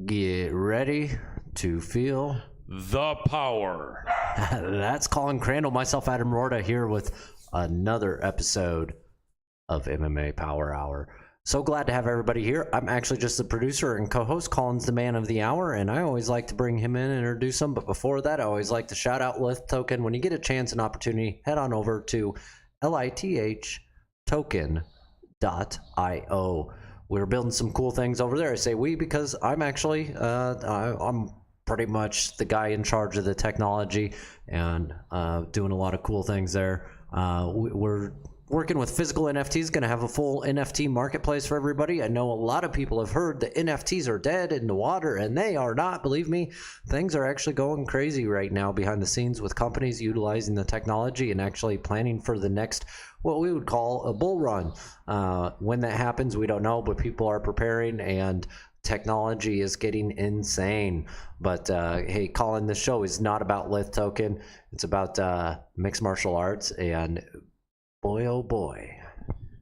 Get ready to feel the power. That's Colin, Crandall, myself, Adam Roorda, here with another episode of MMA Power Hour. So glad to have everybody here. I'm actually just the producer and co-host. Colin's the man of the hour, and I always like to bring him in and introduce him. But before that, I always like to shout out Lith Token. When you get a chance and opportunity, head on over to lithtoken.io. We're building some cool things over there. I say we because I'm actually I'm pretty much the guy in charge of the technology and doing a lot of cool things there. We're working with physical NFTs, going to have a full NFT marketplace for everybody. I know a lot of people have heard that NFTs are dead in the water, and they are not. Believe me, things are actually going crazy right now behind the scenes with companies utilizing the technology and actually planning for the next, what we would call a bull run. When that happens, we don't know, but people are preparing, and technology is getting insane. But hey, Colin, this show is not about Lith Token. It's about mixed martial arts, and boy, oh boy.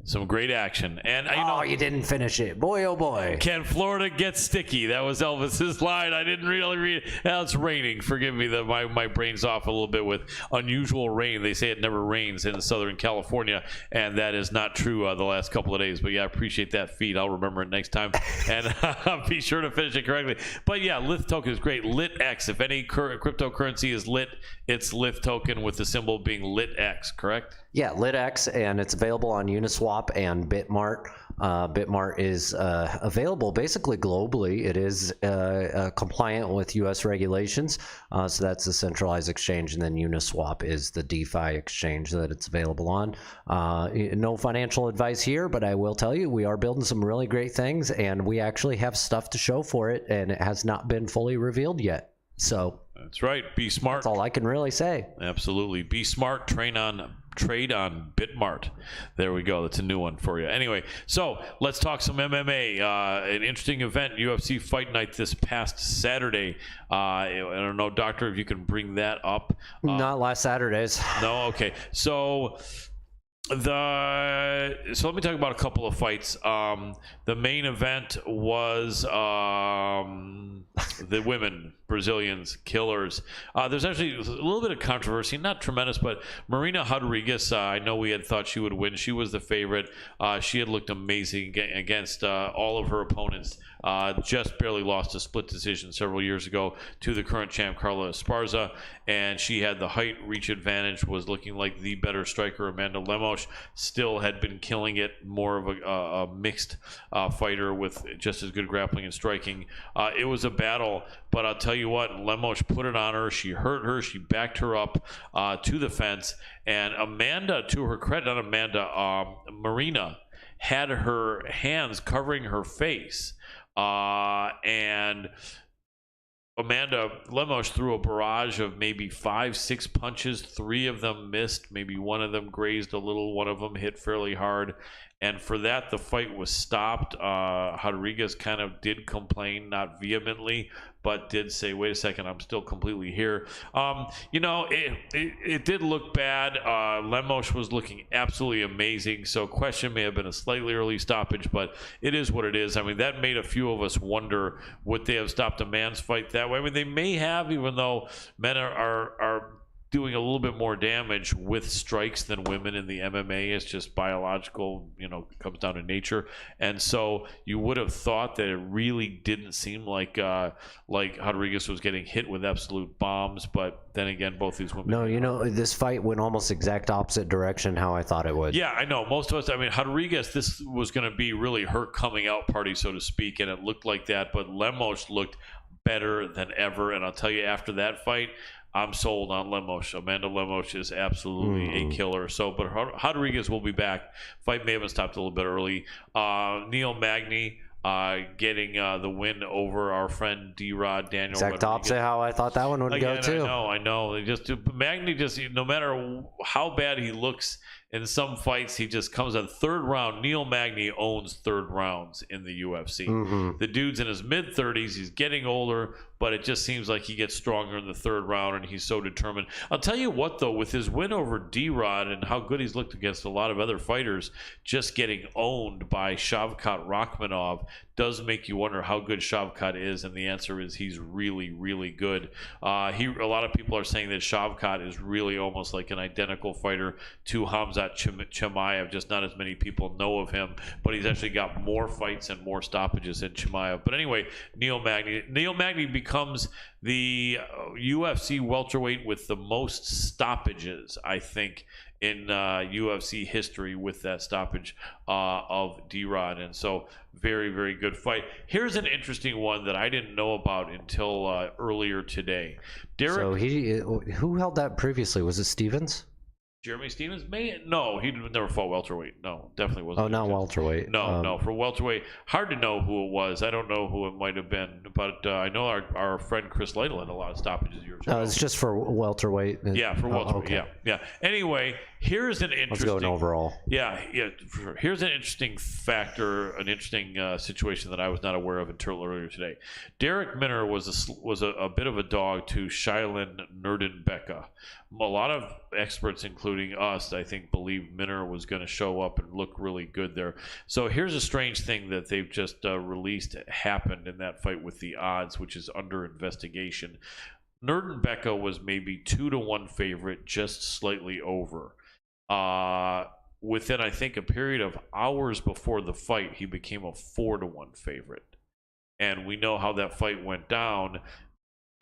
Some great action. And you didn't finish it. Boy, oh boy. Can Florida get sticky? That was Elvis's line. I didn't really read it. Now it's raining. Forgive me that my brain's off a little bit with unusual rain. They say it never rains in Southern California, and that is not true the last couple of days. But yeah, I appreciate that feed. I'll remember it next time, and be sure to finish it correctly. But yeah, Lith Token is great. LitX. If any cryptocurrency is lit, it's Lith Token with the symbol being LitX, correct? Yeah, LitX, and it's available on Uniswap and Bitmart. Bitmart is available basically globally. It is compliant with U.S. regulations, so that's the centralized exchange, and then Uniswap is the DeFi exchange that it's available on. No financial advice here, but I will tell you we are building some really great things, and we actually have stuff to show for it, and it has not been fully revealed yet. So that's right. Be smart. That's all I can really say. Absolutely. Be smart. Trade on Bitmart. There we go. That's a new one for you. Anyway, so let's talk some MMA. An interesting event, UFC Fight Night this past Saturday. I don't know, Doctor, if you can bring that up. Not last Saturday's. No? Okay. So let me talk about a couple of fights. The main event was the women, Brazilians, killers. There's actually a little bit of controversy, not tremendous, but Marina Rodriguez, I know we had thought she would win. She was the favorite. She had looked amazing against all of her opponents. Just barely lost a split decision several years ago to the current champ, Carla Esparza, and she had the height reach advantage, was looking like the better striker. Amanda Lemos still had been killing it, more of a mixed fighter with just as good grappling and striking. It was a battle, but I'll tell you what, Lemos put it on her. She hurt her. She backed her up to the fence, and Amanda, to her credit, not Amanda, Marina had her hands covering her face. And Amanda Lemos threw a barrage of maybe 5-6 punches. 3 of them missed. Maybe one of them grazed a little. One of them hit fairly hard. And for that, the fight was stopped. Rodriguez kind of did complain, not vehemently, but did say, wait a second, I'm still completely here. It did look bad. Lemos was looking absolutely amazing. So question may have been a slightly early stoppage, but it is what it is. I mean, that made a few of us wonder, would they have stopped a man's fight that way? I mean, they may have, even though men are doing a little bit more damage with strikes than women in the MMA. It's just biological, comes down to nature. And so you would have thought that it really didn't seem like Rodriguez was getting hit with absolute bombs. But then again, both these women. No, this fight went almost exact opposite direction how I thought it would. Yeah, I know. Most of us, Rodriguez, this was going to be really her coming out party, so to speak. And it looked like that. But Lemos looked better than ever. And I'll tell you, after that fight, I'm sold on Lemos. Amanda Lemos is absolutely a killer. So, but Rodriguez will be back. Fight may have been stopped a little bit early. Neil Magny getting the win over our friend D-Rod Daniel. Exact opposite how I thought that one would go too. I know. Magny no matter how bad he looks in some fights, he just comes on third round. Neil Magny owns third rounds in the UFC. The dude's in his mid-30s. He's getting older, but it just seems like he gets stronger in the third round, and he's so determined. I'll tell you what, though, with his win over D-Rod and how good he's looked against a lot of other fighters, just getting owned by Shavkat Rakhmonov does make you wonder how good Shavkat is, and the answer is he's really, really good. A lot of people are saying that Shavkat is really almost like an identical fighter to Khamzat Chimaev, just not as many people know of him, but he's actually got more fights and more stoppages than Chimaev. But anyway, Neil Magny becomes the UFC welterweight with the most stoppages, I think, in UFC history, with that stoppage of D-Rod. And so very, very good fight. Here's an interesting one that I didn't know about until earlier today. So who held that previously? Was it Stevens? Jeremy Stevens? No, he never fought welterweight. No, definitely wasn't. Oh, not welterweight. No, for welterweight, hard to know who it was. I don't know who it might have been, but I know our friend Chris Lytle had a lot of stoppages years ago. It's just for welterweight. Yeah, for welterweight. Okay. Yeah. Anyway, here's an interesting. Let's go in overall. Yeah. For sure. Here's an interesting factor, an interesting situation that I was not aware of until earlier today. Derek Minner was a bit of a dog to Shailin Nerdenbecka. A lot of experts, including us, I think, believed Minner was going to show up and look really good there. So here's a strange thing that they've just released happened in that fight with the odds, which is under investigation. Nerdenbecka was maybe 2-1 favorite, just slightly over. Within, I think, a period of hours before the fight, he became a 4-1 favorite. And we know how that fight went down.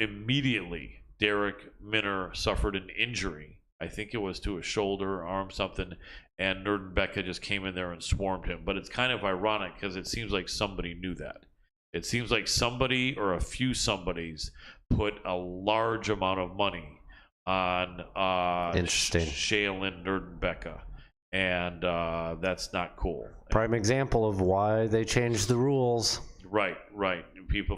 Immediately, Derek Minner suffered an injury. I think it was to a shoulder, arm, something, and Nerdenbecka just came in there and swarmed him. But it's kind of ironic because it seems like somebody knew that. It seems like somebody or a few somebodies put a large amount of money on Shailin Nerdenbecka, and that's not cool. Prime example of why they changed the rules. Right.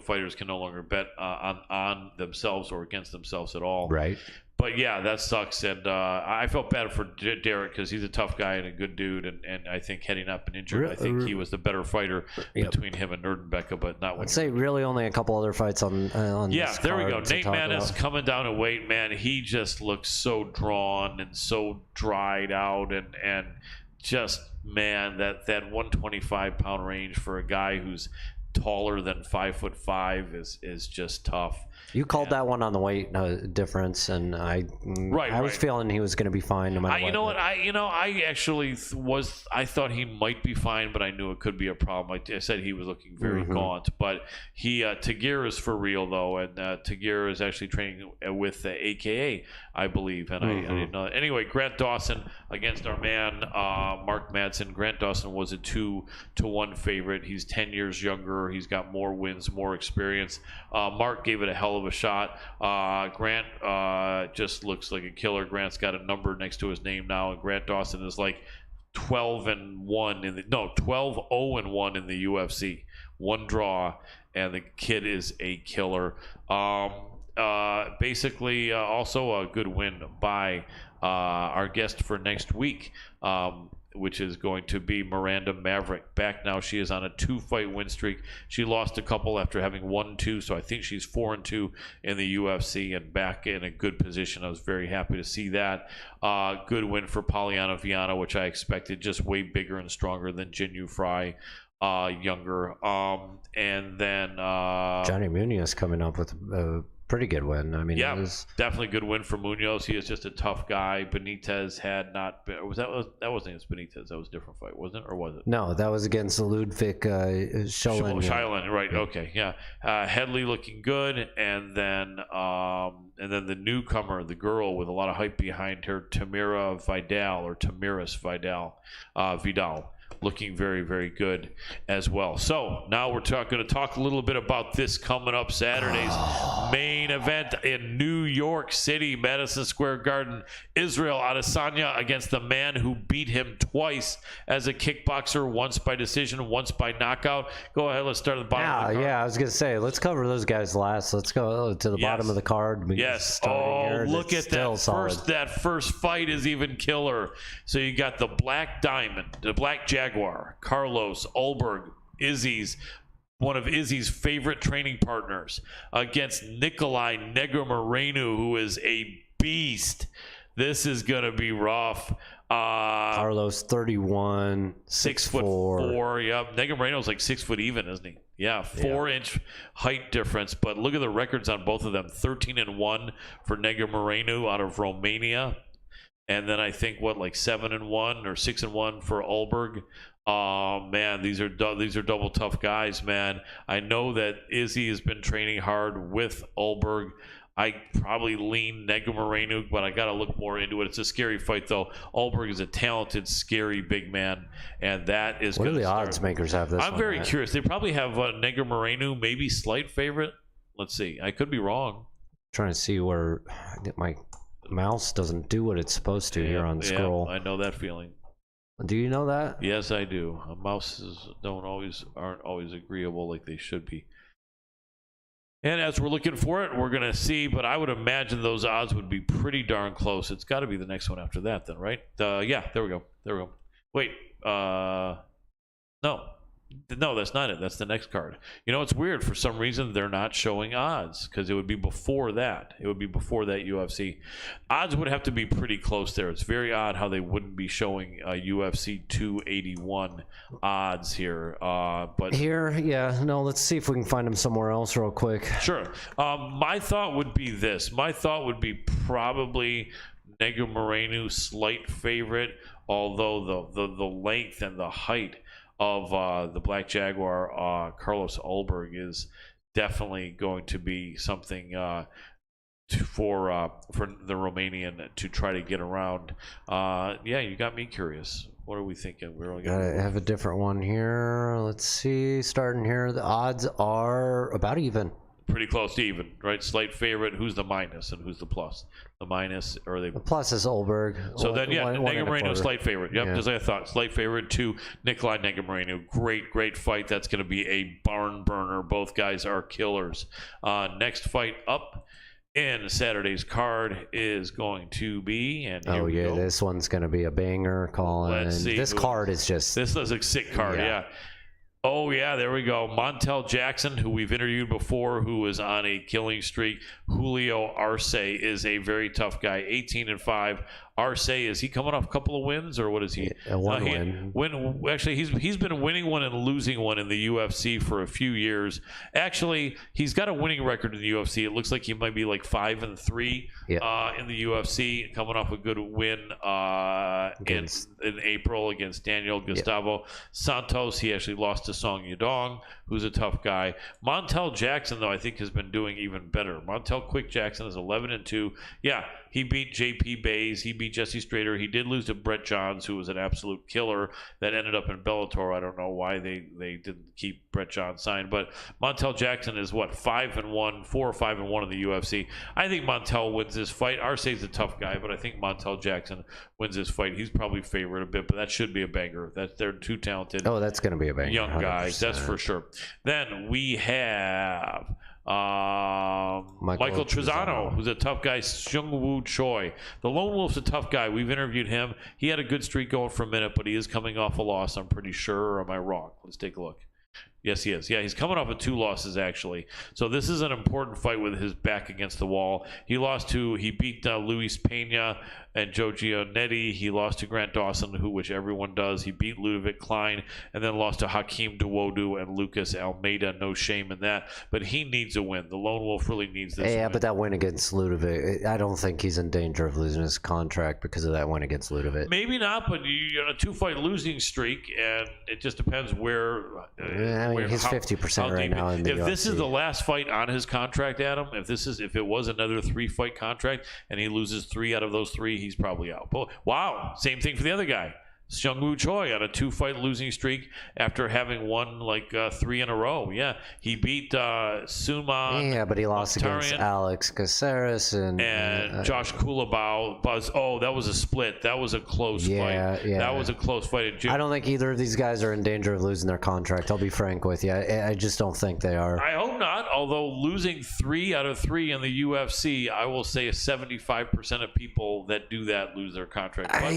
Fighters can no longer bet on themselves or against themselves at all. Right. But yeah, that sucks. And I felt bad for Derek because he's a tough guy and a good dude. And I think heading up and injured, I think he was the better fighter between him and Nerdenbecka, but not. I'd say really only a couple other fights on. Yeah, there we go. Nate Maness coming down in weight, man. He just looks so drawn and so dried out, and just, man, that 125-pound range for a guy who's taller than 5'5" is just tough. You called that one on the weight difference, and I was feeling he was going to be fine no matter what. You know what? I actually I thought he might be fine, but I knew it could be a problem. I said he was looking very gaunt, but Tagir is for real though, and Tagir is actually training with AKA, I believe, and I didn't know that. Anyway, Grant Dawson against our man Mark Madsen. Grant Dawson was a 2-1 favorite. He's 10 years younger. He's got more wins, more experience. Mark gave it a hell of a shot. Grant just looks like a killer. Grant's got a number next to his name now, and Grant Dawson is like 12-0-1 in the UFC. One draw, and the kid is a killer. Basically, also a good win by our guest for next week, which is going to be Miranda Maverick. Back now, she is on a 2-fight win streak. She lost a couple after having 1-2, so I think she's 4-2 in the UFC and back in a good position. I was very happy to see that. Good win for Polyana Viana, which I expected, just way bigger and stronger than Jinyu Fry. Younger. And then Johnny Munoz coming up with a pretty good win. I mean, yeah, definitely good win for Munoz. He is just a tough guy. Benitez had not been, that wasn't against Benitez. That was a different fight, wasn't it? Or was it? No, that was against Ludwig Shailin. Right. Okay. Yeah. Headley looking good, and then the newcomer, the girl with a lot of hype behind her, Tamiris Vidal. Looking very, very good as well. So now we're going to talk a little bit about this coming up Saturday's main event in New York City, Madison Square Garden. Israel Adesanya against the man who beat him twice as a kickboxer, once by decision, once by knockout. Go ahead, let's start at the bottom of the card. Yeah, I was going to say, let's cover those guys last. Let's go to the bottom of the card. Yes. Oh, look at that. That first fight is even killer. So you got the Black Diamond, the Black Jaguar, Carlos Ulberg, Izzy's one of Izzy's favorite training partners, against Nikolai Negumereanu, who is a beast. This is going to be rough. Carlos, 31, 6'4". Yep. Negumereanu's like 6 foot even, isn't he? Yeah, 4-inch height difference. But look at the records on both of them: 13-1 for Negumereanu out of Romania, and then I think like 7-1 or 6-1 for Ulberg. Oh man, these are double tough guys, man. I know that Izzy has been training hard with Ulberg. I probably lean Negumereanu, but I got to look more into it. It's a scary fight, though. Ulberg is a talented, scary big man, and that is. What do the odds makers have this? I'm very curious. They probably have Negumereanu, maybe slight favorite. Let's see. I could be wrong. Trying to see where my mouse doesn't do what it's supposed to here on scroll. I know that feeling. Do you know that? Yes, I do. Mouses aren't always agreeable like they should be. And as we're looking for it, we're going to see, but I would imagine those odds would be pretty darn close. It's got to be the next one after that then, right? Yeah, there we go. Wait, no, that's not it. That's the next card. You know, it's weird. For some reason, they're not showing odds because it would be before that. It would be before that UFC. Odds would have to be pretty close there. It's very odd how they wouldn't be showing UFC 281 odds here. But here, yeah. No, let's see if we can find them somewhere else real quick. Sure. My thought would be this. My thought would be probably Negumereanu slight favorite, although the length and the height of the Black Jaguar, Carlos Ulberg, is definitely going to be something for the Romanian to try to get around. Yeah, you got me curious. What are we thinking? We're only I have a different one here. Let's see. Starting here, the odds are about even. Pretty close to even, right? Slight favorite. Who's the minus and who's the plus? The minus, or the plus is Ulberg. So then, yeah, Negumereanu slight favorite. Yep, as I thought, slight favorite to Nikolai Negumereanu. Great fight. That's going to be a barn burner. Both guys are killers. Next fight up in Saturday's card is going to be, and this one's going to be a banger, Colin. Let's see. This card is just. This is a sick card. Yeah. Oh, yeah, there we go. Montel Jackson, who we've interviewed before, who is on a killing streak. Julio Arce is a very tough guy, 18-5. Arce, is he coming off a couple of wins, or what is he? One win. Actually, he's been winning one and losing one in the UFC for a few years. Actually, he's got a winning record in the UFC. It looks like he might be like 5-3 in the UFC, coming off a good win in April against Daniel Gustavo Santos. He actually lost to Song Yadong, who's a tough guy. Montel Jackson, though, I think has been doing even better. Montel Quick Jackson is 11-2. Yeah, he beat JP Bays. He beat Jesse Strader. He did lose to Brett Johns, who was an absolute killer that ended up in Bellator. I don't know why they didn't keep Brett Johns signed, but Montel Jackson is 5-1, 4 or 5-1 in the UFC. I think Montel wins this fight. Arce's a tough guy, but I think Montel Jackson wins this fight. He's probably favored a bit, but that should be a banger. They're too talented. Oh, that's going to be a banger. Young guys, that's for sure. Then we have Michael Trizano, who's a tough guy. Seung-Woo Choi, the Lone Wolf's a tough guy. We've interviewed him. He had a good streak going for a minute, but he is coming off a loss, I'm pretty sure. Or am I wrong? Let's take a look. Yes, he is. Yeah, he's coming off of 2 losses, actually. So this is an important fight with his back against the wall. He beat Luis Pena and Joe Giannetti. He lost to Grant Dawson, which everyone does. He beat Ludovic Klein and then lost to Hakeem Dawodu and Lucas Almeida. No shame in that. But he needs a win. The Lone Wolf really needs this win. But that win against Ludovic, I don't think he's in danger of losing his contract because of that win against Ludovic. Maybe not, but you're on a 2-fight losing streak, and it just depends where. He's 50% right now in the UFC. If this is the last fight on his contract, Adam, if it was another 3-fight contract and he loses 3 out of those 3, he's probably out. But wow, same thing for the other guy. Seung-Woo Choi on a 2-fight losing streak after having won 3 in a row. Yeah, he beat Suman. Yeah, but he lost against Alex Caceres and Josh Kulabau. That was a split. That was a close fight. Yeah, that was a close fight. I don't think either of these guys are in danger of losing their contract. I'll be frank with you. I just don't think they are. I hope not. Although losing 3 out of 3 in the UFC, I will say 75% of people that do that lose their contract. But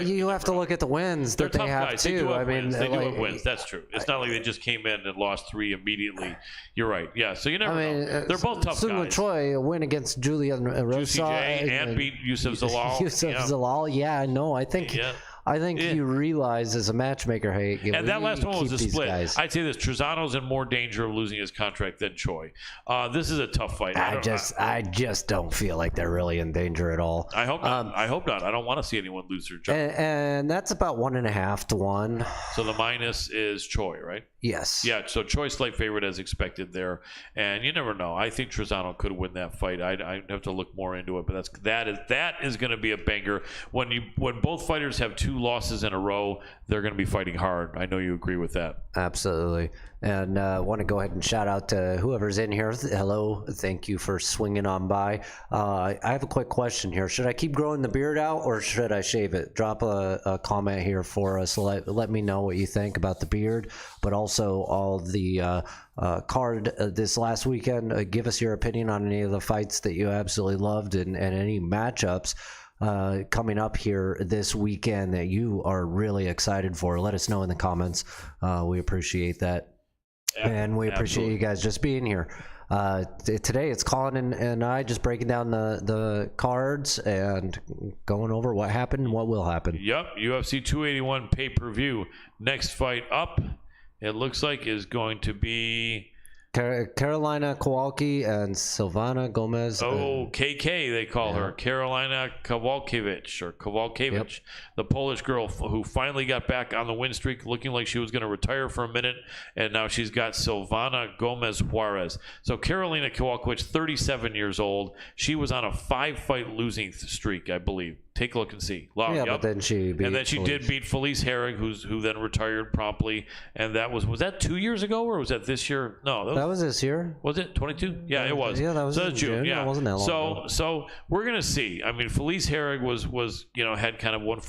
you have to also look at the wins They're that they tough have guys. too. They do have I mean, wins. They do like, have wins. That's true. It's not like they just came in and lost 3 immediately. You're right. Yeah. So you never know. They're both tough Sungwon guys. Choi, a win against Julian Rosa CJ and beat Yusuf Zalal. Yusuf Zalal. Yeah, no, I think. Yeah. I think you realize as a matchmaker, hey, and that last one was a split. Guys. I'd say this: Trezano's in more danger of losing his contract than Choi. This is a tough fight. I just don't feel like they're really in danger at all. I hope not. I hope not. I don't want to see anyone lose their job. And that's about 1.5 to 1. So the minus is Choi, right? Yes. Yeah. So Choi slight favorite as expected there, and you never know. I think Trezano could win that fight. I'd have to look more into it, but that is going to be a banger. When both fighters have 2 losses in a row, they're going to be fighting hard. I know you agree with that. Absolutely. And I want to go ahead and shout out to whoever's in here. Hello. Thank you for swinging on by. I have a quick question here. Should I keep growing the beard out or should I shave it? Drop a comment here for us. Let me know what you think about the beard, but also all the card this last weekend. Give us your opinion on any of the fights that you absolutely loved and any matchups coming up here this weekend that you are really excited for. Let us know in the comments. We appreciate that. And we appreciate you guys just being here. Today it's Colin and I just breaking down the cards and going over what happened and what will happen. Yep, UFC 281 pay-per-view. Next fight up, it looks like, is going to be Carolina Kowalski and Silvana Gomez. Oh, KK they call her. Carolina Kowalkiewicz Yep. The Polish girl who finally got back on the win streak, looking like she was going to retire for a minute, and now she's got Silvana Gomez Juarez. So Carolina Kowalkiewicz, 37 years old. She was on a 5-fight losing streak, I believe. Take a look and see. But then she did beat Felice Herrig, who then retired promptly. And that was that 2 years ago or was that this year? No, that was this year. Was it 22? Yeah, it was. Yeah, that was in June. Yeah, that wasn't that long ago. So we're gonna see. I mean, Felice Herrig was had kind of one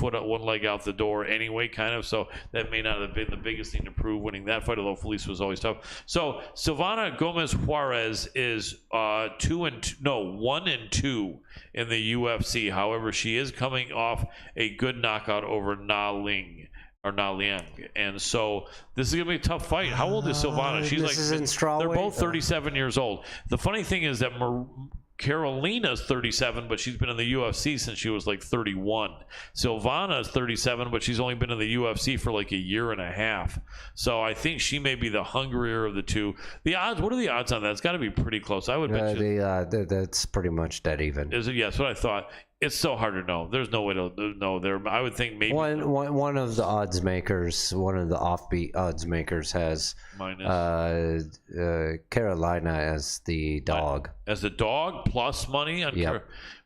leg out the door anyway, kind of. So that may not have been the biggest thing to prove winning that fight, although Felice was always tough. So Silvana Gomez Juarez is 1-2 in the UFC. However, she is coming off a good knockout over Na Liang. And so this is gonna be a tough fight. How old is Silvana? She's they're both 37 years old. The funny thing is that Carolina's 37, but she's been in the UFC since she was like 31. Silvana's 37, but she's only been in the UFC for like a year and a half. So I think she may be the hungrier of the two. The odds, what are the odds on that? It's got to be pretty close. I would bet that's pretty much dead even. Is it? Yeah, that's what I thought. It's so hard to know. There's no way to know there. I would think maybe one of the odds makers, one of the offbeat odds makers has minus Carolina as the dog. As the dog plus money on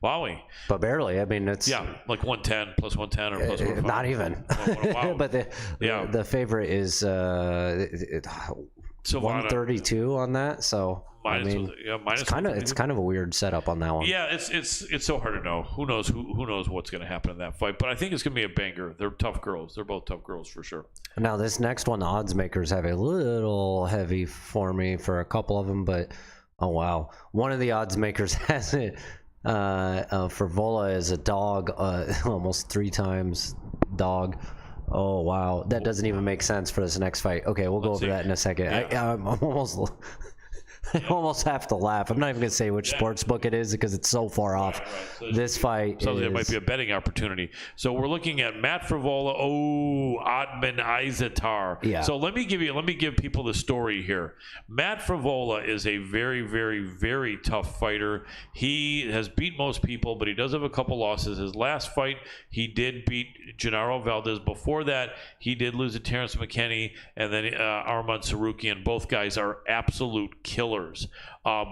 Wowie. But barely. I mean, it's like 110 plus 110 or plus 105. Not even. Wow. But the favorite is 132 on that. So it's kind of a weird setup on that one. Yeah, it's so hard to know. Who knows what's going to happen in that fight? But I think it's going to be a banger. They're tough girls. They're both tough girls for sure. Now this next one, the odds makers have a little heavy for me for a couple of them, but oh wow, one of the odds makers has it for Vola as a dog, almost 3 times dog. Oh wow, that doesn't even make sense for this next fight. Okay, we'll go over that in a second. Yeah. I'm I almost have to laugh. I'm not even going to say which sports book it is because it's so far off. Right. So this fight it might be a betting opportunity. So we're looking at Matt Frivola, Otman Izatar. Yeah. So let me give people the story here. Matt Frivola is a very, very, very tough fighter. He has beat most people, but he does have a couple losses. His last fight, he did beat Gennaro Valdez. Before that, he did lose to Terrence McKinney and then Arman Sarukian. Both guys are absolute killers.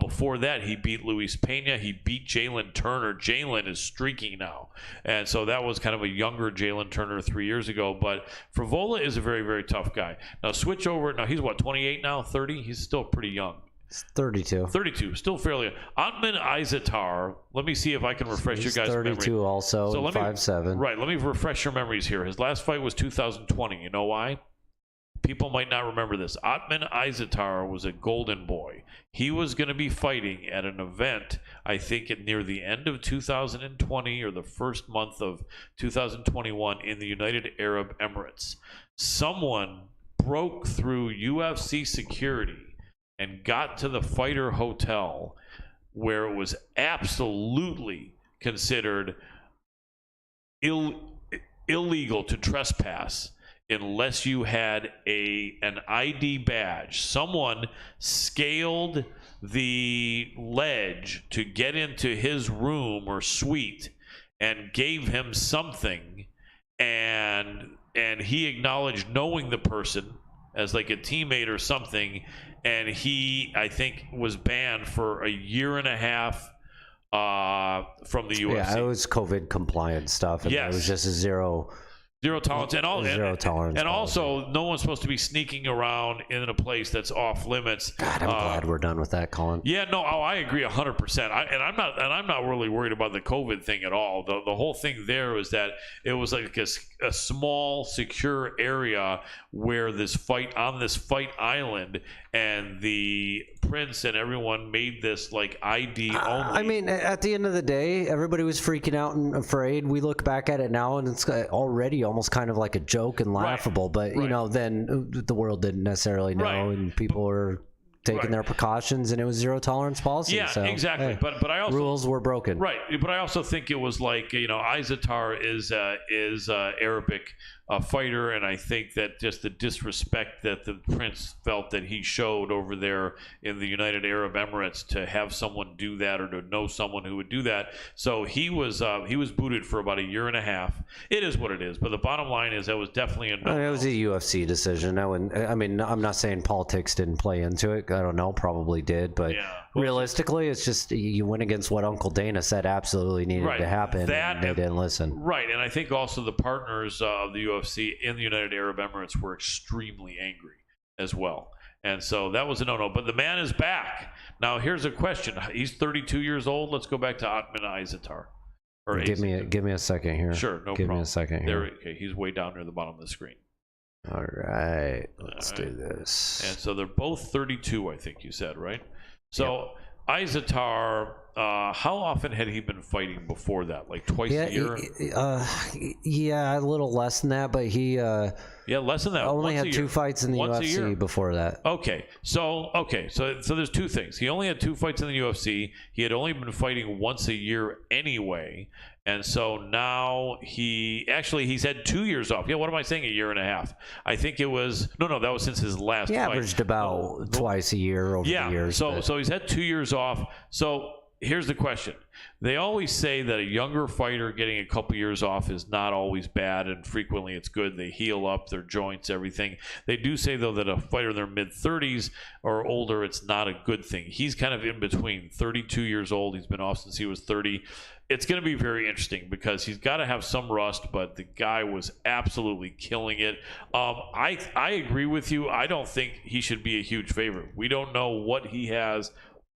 Before that, he beat Luis Pena. He beat Jalen Turner. Jalen is streaking now. And so that was kind of a younger Jalen Turner 3 years ago. But Frivola is a very, very tough guy. Now, switch over. Now, he's what, 28 now? 30? He's still pretty young. It's 32. 32, still fairly. Otman Izatar, let me see if I can refresh your guys' 32 memory. also, so 5'7". Right, let me refresh your memories here. His last fight was 2020. You know why? people might not remember this. Otman Izatar was a golden boy. He was going to be fighting at an event, I think near the end of 2020 or the first month of 2021 in the United Arab Emirates. Someone broke through UFC security and got to the fighter hotel, where it was absolutely considered illegal to trespass unless you had an ID badge. Someone scaled the ledge to get into his room or suite and gave him something, and he acknowledged knowing the person as like a teammate or something, and he, I think, was banned for a year and a half from the UFC. Yeah, it was COVID compliant stuff, and yes. It was just a zero tolerance, tolerance, and also no one's supposed to be sneaking around in a place that's off limits. God, I'm glad we're done with that, Colin. Yeah, no, I agree 100%. I'm not really worried about the COVID thing at all. The whole thing there was that it was like a small, secure area where this fight island, and the prince and everyone made this like ID only. I mean, at the end of the day, everybody was freaking out and afraid. We look back at it now, and it's already almost kind of like a joke and laughable. But you know, then the world didn't necessarily know, and people were taking their precautions, and it was zero tolerance policy. Yeah, so, exactly. Hey, but I also, rules were broken. Right, but I also think it was like, you know, Izatar is Arabic fighter, and I think that just the disrespect that the prince felt that he showed over there in the United Arab Emirates to have someone do that, or to know someone who would do that. So he was booted for about a year and a half. It is what it is. But the bottom line is that was definitely a no. It was a UFC decision. I mean, I'm not saying politics didn't play into it. I don't know, probably did, but realistically, it's just you went against what Uncle Dana said absolutely needed to happen, and they didn't listen. Right, and I think also the partners of the UFC in the United Arab Emirates were extremely angry as well. And so that was a no-no. But the man is back. Now, here's a question. He's 32 years old. Let's go back to Otman Izatar. Give me a second here. Sure, no problem. Give me a second here. Okay, he's way down near the bottom of the screen. All right, let's do this. And so they're both 32, I think you said, right? So Izatar, how often had he been fighting before that? Like twice a year? Yeah, a little less than that, but he less than that. Only had 2 fights in the UFC before that. Okay, so there's two things. He only had 2 fights in the UFC. He had only been fighting once a year anyway. And so now he's had 2 years off. Yeah, what am I saying? A year and a half. I think it was that was since his last fight. Averaged about twice a year over the years. So he's had 2 years off. So here's the question. They always say that a younger fighter getting a couple years off is not always bad, and frequently it's good. They heal up their joints, everything. They do say, though, that a fighter in their mid-30s or older, it's not a good thing. He's kind of in between, 32 years old. He's been off since he was 30. It's going to be very interesting because he's got to have some rust, but the guy was absolutely killing it. I agree with you. I don't think he should be a huge favorite. We don't know what he has,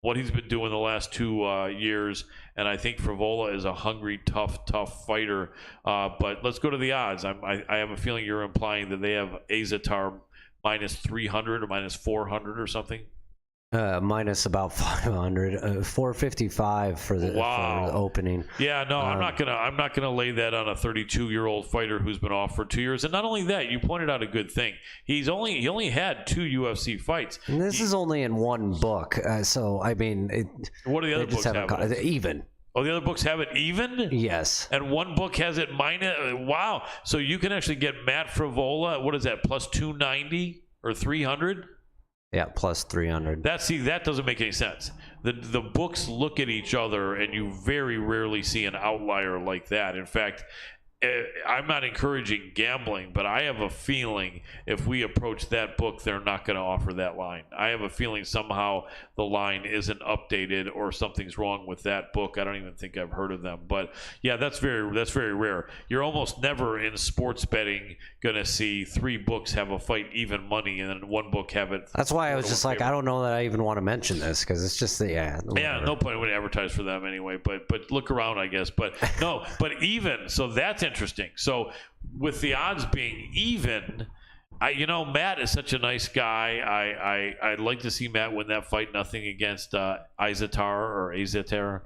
what he's been doing the last 2 years, and I think Frevola is a hungry, tough fighter. But let's go to the odds. I have a feeling you're implying that they have Izatar minus 300 or minus 400 or something. Minus about 500, 455 for the opening. Yeah, no, I'm not gonna lay that on a 32-year-old fighter who's been off for 2 years. And not only that, you pointed out a good thing. He only had 2 UFC fights. And this is only in one book, so I mean, what do the other books have? Even. Oh, the other books have it even? Yes. And one book has it minus. Wow. So you can actually get Matt Frevola. What is that? Plus 290 or 300? Yeah, plus 300. That doesn't make any sense. The books look at each other, and you very rarely see an outlier like that. In fact, I'm not encouraging gambling, but I have a feeling if we approach that book, they're not going to offer that line. I have a feeling somehow the line isn't updated or something's wrong with that book. I don't even think I've heard of them. But yeah, that's very rare. You're almost never in sports betting going to see 3 books have a fight even money and then one book have it. That's why I was just like, I don't know that I even want to mention this because it's just no point in advertise for them anyway. But look around, I guess. But no, but even so, that's interesting. So with the odds being even, Matt is such a nice guy. I'd like to see Matt win that fight. Nothing against Azatar.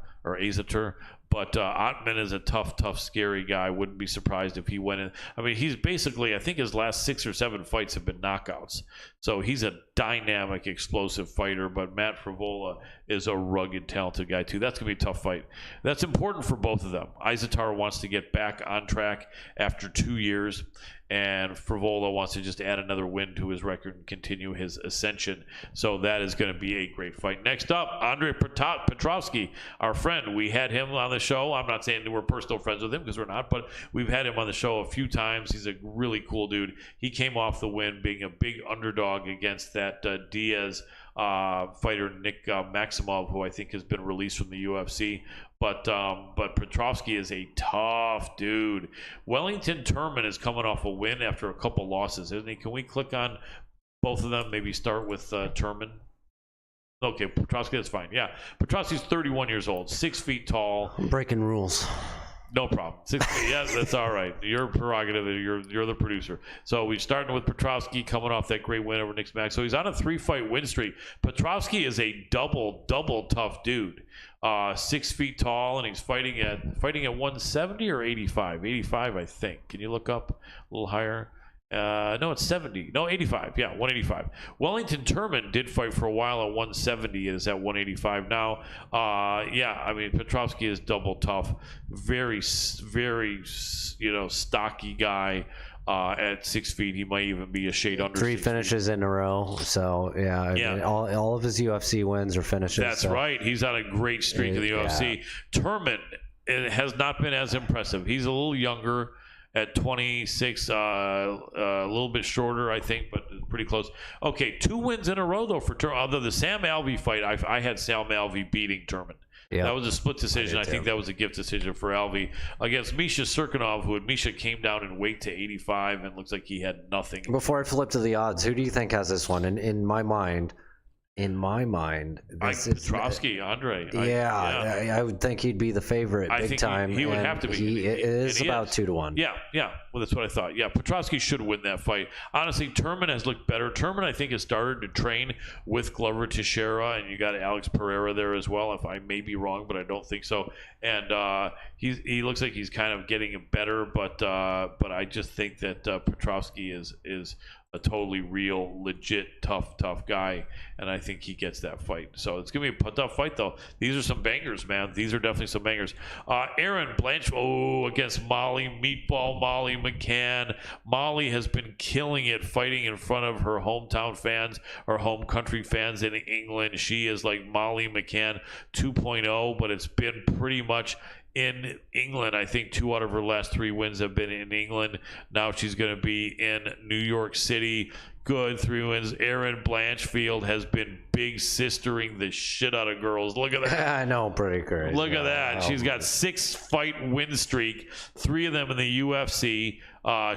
But Ottman is a tough, scary guy. Wouldn't be surprised if he went in. I mean, he's basically, I think his last 6 or 7 fights have been knockouts. So he's a dynamic, explosive fighter. But Matt Frivola is a rugged, talented guy, too. That's going to be a tough fight. That's important for both of them. Izatar wants to get back on track after 2 years. And Frivola wants to just add another win to his record and continue his ascension. So that is going to be a great fight. Next up, Andrei Petrovsky, our friend. We had him on the show. I'm not saying we're personal friends with him because we're not, but we've had him on the show a few times. He's a really cool dude. He came off the win being a big underdog against that Diaz fighter, Nick Maximov, who I think has been released from the UFC. But Petrovsky is a tough dude. Wellington Turman is coming off a win after a couple losses, isn't he? Can we click on both of them? Maybe start with Turman. Okay, Petrovsky, that's fine. Yeah, Petrovsky's 31 years old, 6 feet tall. I'm breaking rules. No problem. 6 feet. Yeah, that's all right. Your prerogative. You're the producer. So we're starting with Petrovsky coming off that great win over Nick Max. So he's on a 3-fight win streak. Petrovsky is a double tough dude. 6 feet tall, and he's fighting at 170 or 85. 85, I think. Can you look up a little higher? No, it's 70. No, 85. Yeah, 185. Wellington Turman did fight for a while at 170. Is at 185 now. Yeah, I mean, Petrovsky is double tough. Very, stocky guy. At 6 feet, he might even be a shade under. 3 finishes in a row. So yeah, I mean, all of his UFC wins are finishes. That's right. He's on a great streak in the UFC. Turman has not been as impressive. He's a little younger. At 26, a little bit shorter, I think, but pretty close. Okay, 2 wins in a row, though, for Turman. Although the Sam Alvey fight, I had Sam Alvey beating Turman. Yeah. That was a split decision. I think that was a gift decision for Alvey against Misha Serkinov, who Misha came down in weight to 85 and looks like he had nothing. Before I flip to the odds, who do you think has this one? In my mind, this is Petrovsky, Andre. I would think he'd be the favorite big time. He would have to be. He is about 2-1. Yeah. Well, that's what I thought. Yeah, Petrovsky should win that fight. Honestly, Turman has looked better. Turman, I think, has started to train with Glover Teixeira, and you got Alex Pereira there as well. If I may be wrong, but I don't think so. And he looks like he's kind of getting better, but I just think that Petrovsky is a totally real, legit, tough guy, and I think he gets that fight. So it's going to be a tough fight, though. These are some bangers, man. These are definitely some bangers. Aaron Blanch, against Meatball Molly McCann. Molly has been killing it fighting in front of her hometown fans, or home country fans in England. She is like Molly McCann 2.0, but it's been pretty much in England. I think 2 out of her last 3 wins have been in England. Now she's going to be in New York City. Good 3 wins. Erin Blanchfield has been big sistering the shit out of girls. Look at that. I know, pretty crazy. Look at that. She's got 6-fight win streak, 3 of them in the UFC.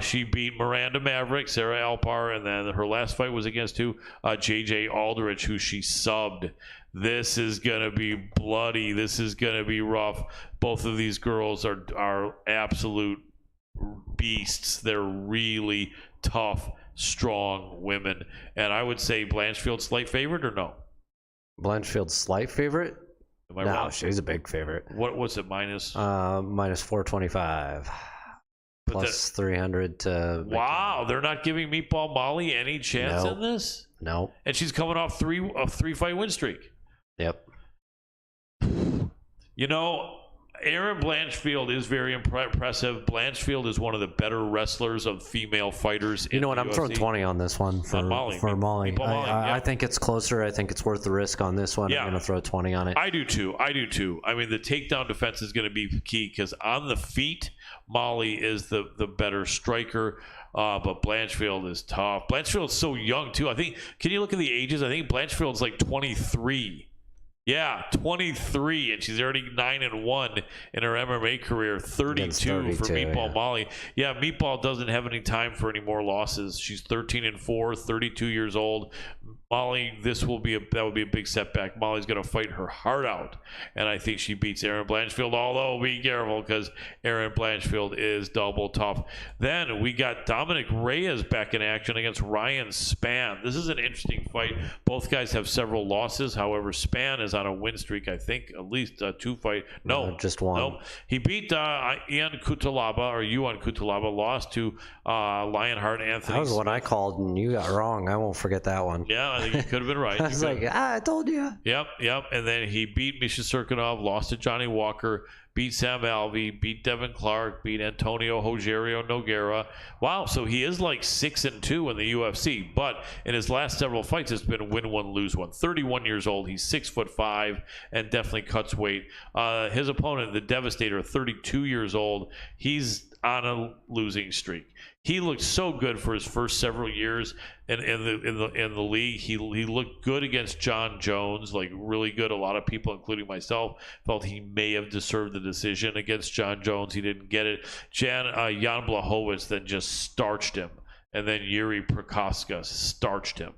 She beat Miranda Maverick, Sarah Alpar, and then her last fight was against JJ Aldrich, who she subbed. This is going to be bloody. This is going to be rough. Both of these girls are absolute beasts. They're really tough, strong women. And I would say Blanchfield slight favorite or no? Blanchfield slight favorite? Am I no, wrong? She's a big favorite. What's it minus? Minus 425. Plus 300 to... Wow, they're not giving Meatball Molly any chance in this? No. And she's coming off a 3-fight win streak. Yep. Erin Blanchfield is very impressive. Blanchfield is one of the better wrestlers of female fighters. You know what? I'm throwing 20 on this one for Molly. I think it's closer. I think it's worth the risk on this one. Yeah. I'm going to throw 20 on it. I do too. I mean, the takedown defense is going to be key because on the feet, Molly is the better striker. But Blanchfield is tough. Blanchfield's so young too. I think. Can you look at the ages? I think Blanchfield's like 23. Yeah, 23, and she's already 9-1 in her MMA career. 32 for Meatball Molly. Yeah, Meatball doesn't have any time for any more losses. She's 13-4, 32 years old. Molly, that would be a big setback. Molly's going to fight her heart out, and I think she beats Erin Blanchfield. Although be careful because Erin Blanchfield is double tough. Then we got Dominic Reyes back in action against Ryan Spann. This is an interesting fight. Both guys have several losses. However, Spann is on a win streak. I think at least two fight. No, just one. No, he beat Ian Kutalaba, lost to Lionheart Anthony. That was what I called, and you got wrong. I won't forget that one. Yeah, I think you could have been right. I was like, I told you. Yep. And then he beat Misha Serkinov, lost to Johnny Walker, beat Sam Alvey, beat Devin Clark, beat Antonio Rogerio Nogueira. Wow, so he is like 6-2 in the UFC, but in his last several fights, it's been win one, lose one. 31 years old, he's 6'5", and definitely cuts weight. His opponent, the Devastator, 32 years old, he's on a losing streak. He looked so good for his first several years in the league. He looked good against John Jones, like really good. A lot of people, including myself, felt he may have deserved the decision against John Jones. He didn't get it. Jan Blachowicz then just starched him, and then Yuri Prokaska starched him.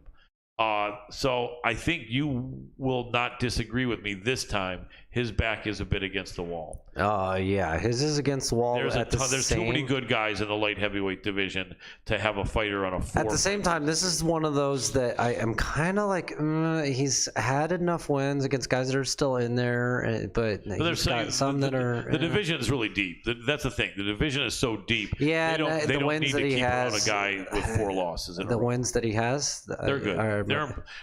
So I think you will not disagree with me this time. His back is a bit against the wall. Yeah, his is against the wall. There's too many good guys in the light heavyweight division to have a fighter on a four. At the same time, this is one of those that I am kind of like, he's had enough wins against guys that are still in there, but he's got some that are... The division is really deep. That's the thing. The division is so deep. Yeah, they don't wins need that to he keep has, around a guy with 4 losses. The wins that he has, they're good.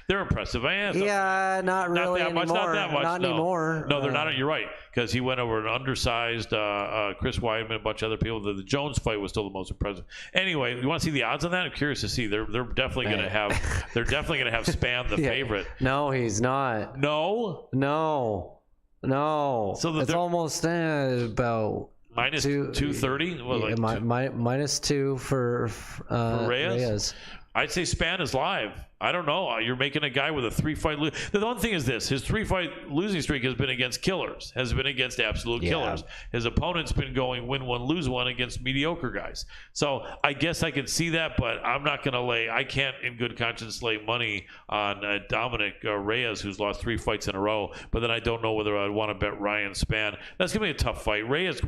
They're impressive. Yeah, not really anymore. Not that much. Not anymore. No, they're not. You're right, because he went over an undersized Chris Weidman, a bunch of other people. The Jones fight was still the most impressive. Anyway, you want to see the odds on that? I'm curious to see. They're definitely going to have. They're definitely going to have Spann the favorite. No, he's not. No. So it's almost about minus 230. Minus 2 for Reyes. I'd say Spann is live. I don't know. You're making a guy with a 3-fight lose. The one thing is this: his 3-fight losing streak has been against killers, has been against absolute killers. His opponent's been going win one, lose one against mediocre guys. So I guess I can see that, but I'm not going to lay. I can't, in good conscience, lay money on Dominic Reyes, who's lost 3 fights in a row. But then I don't know whether I'd want to bet Ryan Spann. That's going to be a tough fight. Reyes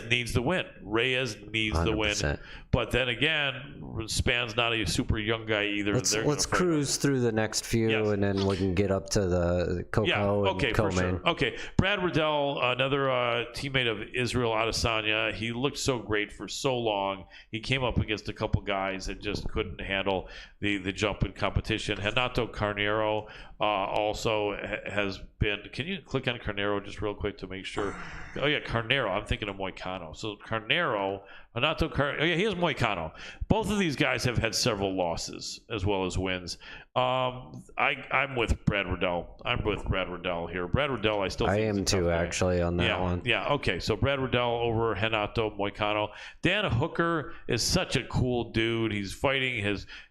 needs the win. Reyes needs 100%. The win. But then again, Spann's not a super young guy either. Let's cruise through the next few, and then we can get up to the Coco and co-main. Sure. Okay, Brad Riddell, another teammate of Israel Adesanya. He looked so great for so long. He came up against a couple guys that just couldn't handle the jump in competition. Renato Carneiro also has been. Can you click on Carneiro just real quick to make sure? Oh yeah, Carneiro. I'm thinking of Moicano. So Carneiro, Renato Carneiro. Oh yeah, he has Moicano. Both of these guys have had several losses as well as wins. I'm with Brad Riddell. I'm with Brad Riddell here. Brad Riddell, I still think I am too, actually, on that one. Yeah, okay. So Brad Riddell over Renato Moicano. Dan Hooker is such a cool dude. He's fighting.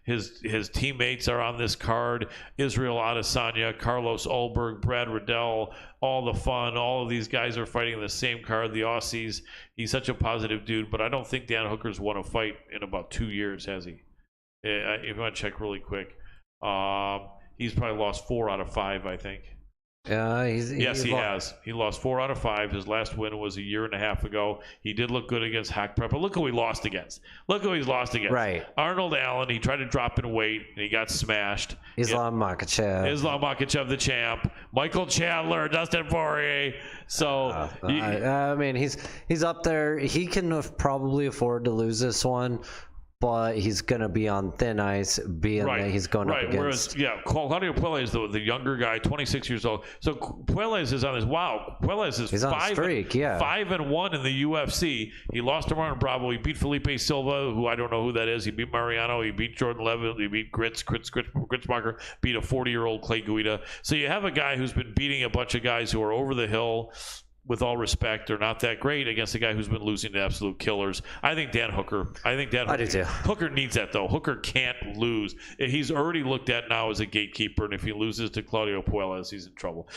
His teammates are on this card. Israel Adesanya, Carlos Ulberg, Brad Riddell, all the fun. All of these guys are fighting in the same card, the Aussies. He's such a positive dude, but I don't think Dan Hooker's won a fight in about 2 years, has he? If you want to check really quick. He's probably lost 4 out of 5, I think. Yes, he has. He lost 4 out of 5. His last win was a year and a half ago. He did look good against Hack Prep, but look who he lost against. Right. Arnold Allen. He tried to drop in weight, and he got smashed. Islam Makhachev, the champ. Michael Chandler, Dustin Poirier. So, I mean, he's up there. He can probably afford to lose this one. But he's going to be on thin ice, being that he's going up against... Whereas, Claudio Puelles, the younger guy, 26 years old. So Puelles is on his... Wow. Puelles is 5-1 in the UFC. He lost to Martin Bravo. He beat Felipe Silva, who I don't know who that is. He beat Mariano. He beat Jordan Levitt. He beat Gritzmacher. Beat a 40-year-old Clay Guida. So you have a guy who's been beating a bunch of guys who are over the hill. With all respect, they're not that great against a guy who's been losing to absolute killers. I think Dan Hooker. I do too. Hooker needs that, though. Hooker can't lose. He's already looked at now as a gatekeeper, and if he loses to Claudio Puelles, he's in trouble.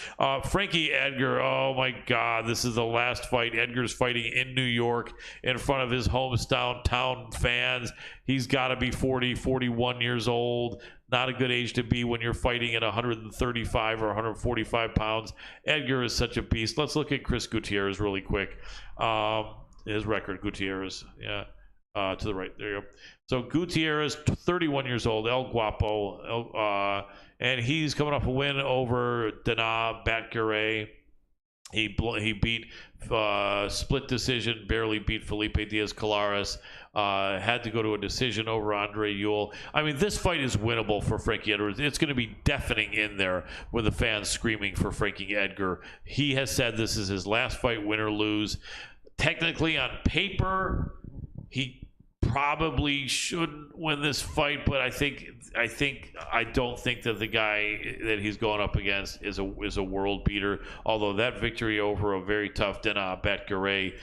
Frankie Edgar, oh my God, this is the last fight. Edgar's fighting in New York in front of his hometown fans. He's got to be 40, 41 years old. not a good age to be when you're fighting at 135 or 145 pounds. Edgar is such a beast. Let's look at Chris Gutierrez really quick. His record, Gutierrez, yeah, to the right, there you go. So Gutierrez, 31 years old, El Guapo, and he's coming off a win over Dana Batgaray. He beat split decision, barely beat Felipe Diaz-Colares. Had to go to a decision over Andre Ewell. I mean, this fight is winnable for Frankie Edgar. It's going to be deafening in there with the fans screaming for Frankie Edgar. He has said this is his last fight, win or lose. Technically, on paper, he probably shouldn't win this fight, but I don't think that the guy that he's going up against is a world beater. Although that victory over a very tough Dana Batgaray,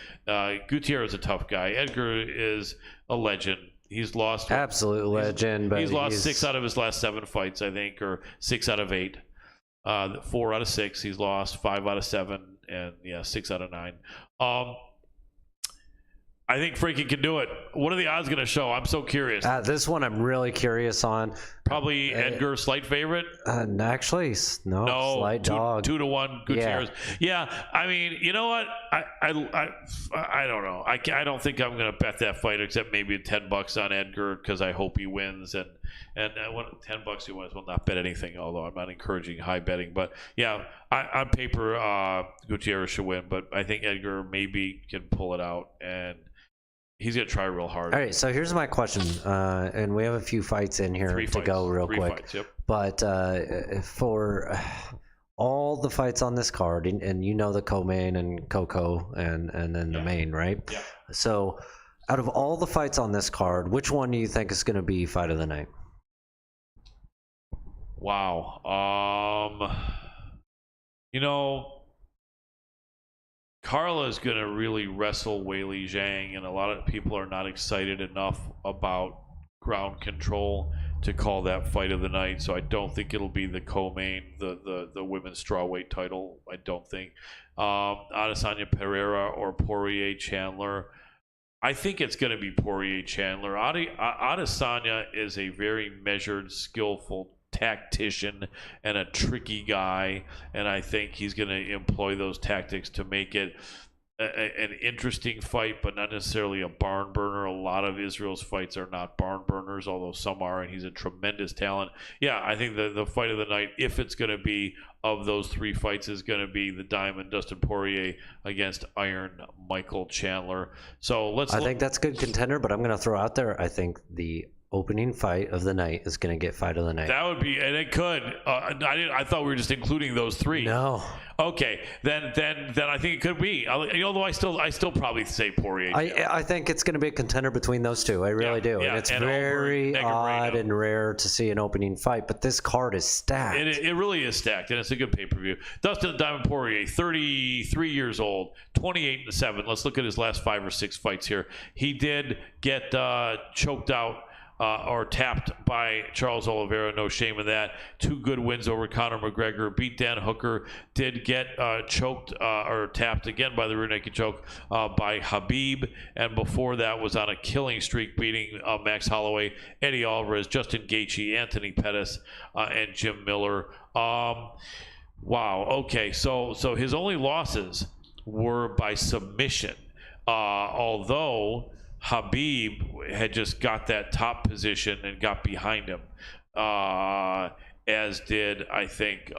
Gutierrez is a tough guy. Edgar is a legend. He's lost absolute legend, but he's lost 6 out of his last 7 fights, I think, or 6 out of 8. 4 out of 6 he's lost, 5 out of 7, and 6 out of 9. I think Frankie can do it. What are the odds going to show? I'm so curious. This one I'm really curious on. Probably Edgar, slight favorite. Actually, no, slight dog. 2-1 Gutierrez. Yeah, I mean, you know what? I don't know. I don't think I'm going to bet that fight, except maybe $10 on Edgar because I hope he wins. And when $10 he wins, will not bet anything. Although I'm not encouraging high betting, but yeah, on paper, Gutierrez should win. But I think Edgar maybe can pull it out and. He's going to try real hard. All right, so here's my question, and we have a few fights in here to go real quick. Fights, yep. But for all the fights on this card, and you know the co-main and Coco and then the main, right? Yeah. So out of all the fights on this card, which one do you think is going to be fight of the night? Wow. You know, Carla is going to really wrestle Weili Zhang, and a lot of people are not excited enough about ground control to call that fight of the night. So I don't think it'll be the co-main, the women's strawweight title. I don't think. Adesanya Pereira or Poirier Chandler. I think it's going to be Poirier Chandler. Adesanya is a very measured, skillful tactician and a tricky guy, and I think he's going to employ those tactics to make it an interesting fight, but not necessarily a barn burner. A lot of Israel's fights are not barn burners, although some are, and he's a tremendous talent. Yeah, I think the fight of the night, if it's going to be of those 3 fights, is going to be the Diamond Dustin Poirier against Iron Michael Chandler. So I think that's a good contender, but I'm going to throw out there, I think the opening fight of the night is going to get fight of the night. That would be, and it could. I thought we were just including those 3. No. Okay, then I think it could be. Although I still probably say Poirier. I think it's going to be a contender between those 2. I really do, and it's very odd and rare to see an opening fight. But this card is stacked. It really is stacked, and it's a good pay-per-view. Dustin Diamond Poirier, 33 years old, 28-7. Let's look at his last 5 or 6 fights here. He did get choked out. Or tapped by Charles Oliveira, no shame in that. 2 good wins over Conor McGregor. Beat Dan Hooker. Did get choked or tapped again by the rear naked choke by Habib. And before that was on a killing streak, beating Max Holloway, Eddie Alvarez, Justin Gaethje, Anthony Pettis, and Jim Miller. Wow. Okay. So his only losses were by submission. Although Habib had just got that top position and got behind him, as did, I think,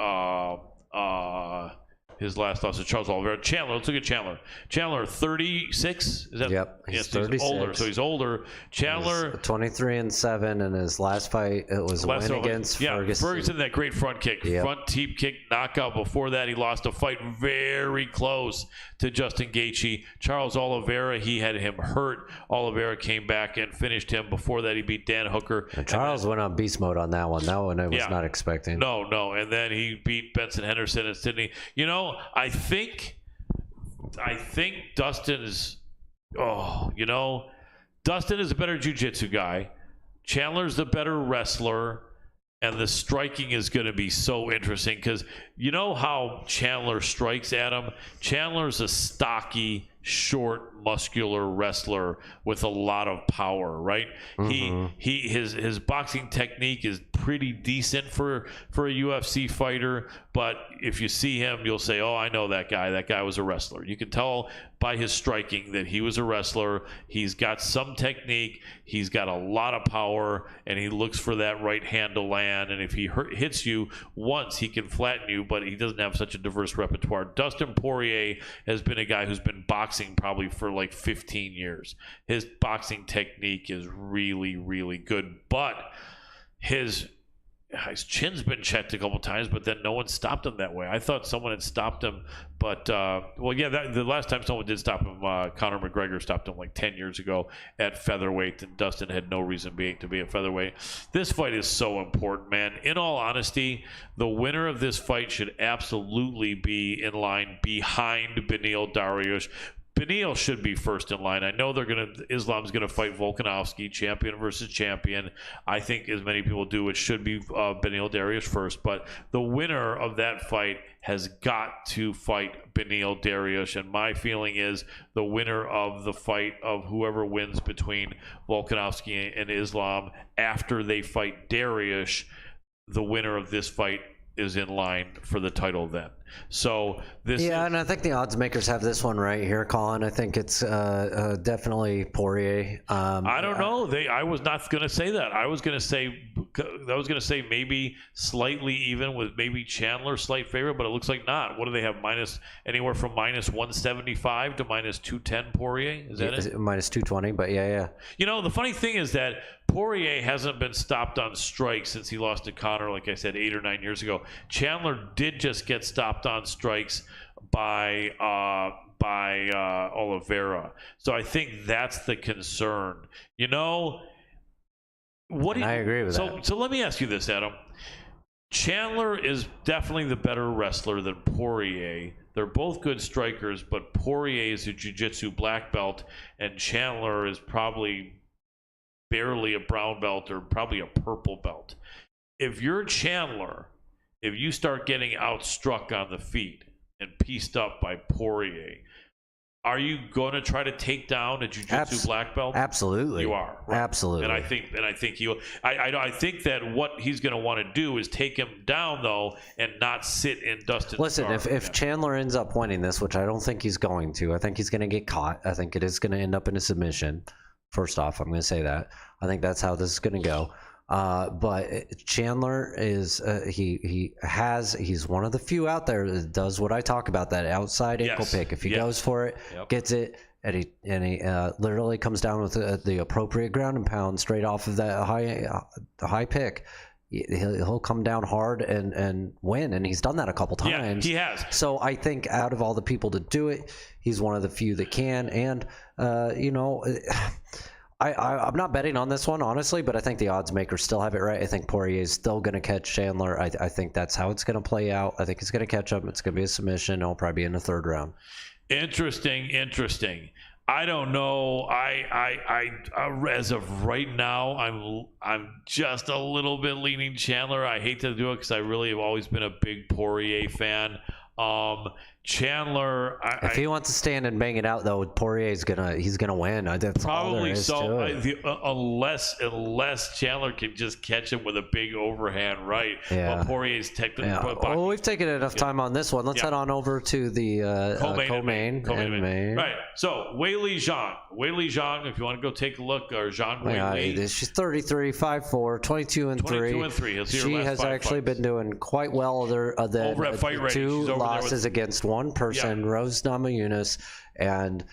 his last loss to Charles Oliveira. Chandler, let's look at Chandler. Chandler, 36? Is that? Yep, he's 36. He's older, so he's older. Chandler, 23-7, and his last fight, it was a win against Ferguson. Ferguson, that great front kick. Yep. Front teep kick knockout. Before that, he lost a fight very close to Justin Gaethje. Charles Oliveira, he had him hurt. Oliveira came back and finished him. Before that, he beat Dan Hooker. And Charles went on beast mode on that one. That one I was not expecting. No. And then he beat Benson Henderson and Sydney. You know, I think Dustin is, Dustin is a better jiu-jitsu guy. Chandler's the better wrestler, and the striking is going to be so interesting because you know how Chandler strikes, Adam? Chandler's a stocky, short, muscular wrestler with a lot of power, right? His boxing technique is pretty decent for a UFC fighter, but if you see him, you'll say, "Oh, I know that guy. That guy was a wrestler." You can tell by his striking that he was a wrestler. He's got some technique, he's got a lot of power, and he looks for that right hand to land, and if he hits you once, he can flatten you, but he doesn't have such a diverse repertoire. Dustin Poirier has been a guy who's been boxing probably for like 15 years. His boxing technique is really, really good, but his chin's been checked a couple times, but then no one stopped him that way. I thought someone had stopped him, but the last time someone did stop him, Conor McGregor stopped him like 10 years ago at featherweight, and Dustin had no reason to be at featherweight. This fight is so important, man. In all honesty, the winner of this fight should absolutely be in line behind Beneil Dariush. Beneil should be first in line. I know Islam's gonna fight Volkanovski, champion versus champion. I think, as many people do, it should be Beneil Dariush first. But the winner of that fight has got to fight Beneil Dariush, and my feeling is the winner of the fight of whoever wins between Volkanovski and Islam after they fight Dariush, the winner of this fight is in line for the title then. So and I think the odds makers have this one right here, Colin. I think it's definitely Poirier. I don't know. I was not going to say that. I was going to say maybe slightly even, with maybe Chandler slight favorite, but it looks like not. What do they have? Anywhere from minus 175 to minus 210 Poirier? Is that it? Minus 220, but yeah. You know, the funny thing is that Poirier hasn't been stopped on strikes since he lost to Conor, like I said, 8 or 9 years ago. Chandler did just get stopped on strikes by Oliveira. So I think that's the concern. You know, I agree with that. So let me ask you this, Adam. Chandler is definitely the better wrestler than Poirier. They're both good strikers, but Poirier is a jiu-jitsu black belt, and Chandler is probably barely a brown belt or probably a purple belt. If you're Chandler, if you start getting outstruck on the feet and pieced up by Poirier, are you going to try to take down a jiu-jitsu black belt? Absolutely. You are. Right? Absolutely. And I think that what he's going to want to do is take him down, though, and not sit in Dustin's Listen, if Chandler ends up winning this, which I don't think he's going to, I think he's going to get caught. I think it is going to end up in a submission. First off, I'm going to say that. I think that's how this is going to go. But Chandler is he's one of the few out there that does what I talk about, that outside ankle pick. If he goes for it, gets it, and he literally comes down with the appropriate ground and pound straight off of that high pick, he'll come down hard and win, and he's done that a couple times. Yeah, he has. So I think out of all the people to do it, he's one of the few that can. And I'm not betting on this one, honestly, but I think the odds makers still have it right. I think Poirier is still going to catch Chandler. I think that's how it's going to play out. I think he's going to catch him. It's going to be a submission. It'll probably be in the third round. Interesting. I don't know. I as of right now, I'm just a little bit leaning Chandler. I hate to do it because I really have always been a big Poirier fan. Chandler, if he wants to stand and bang it out, though, Poirier's he's gonna win. That's probably so. Unless Chandler can just catch him with a big overhand right. Yeah. Poirier's technically. Yeah. Well, we've taken enough time on this one. Let's head on over to the co-main. Right. So Weili Zhang. If you want to go take a look, or Zhang Weili. She's 33, 5'4", 22-3. She has actually been doing quite well. Over at Fight Ready. 2 losses against one person, Rose Namajunas, and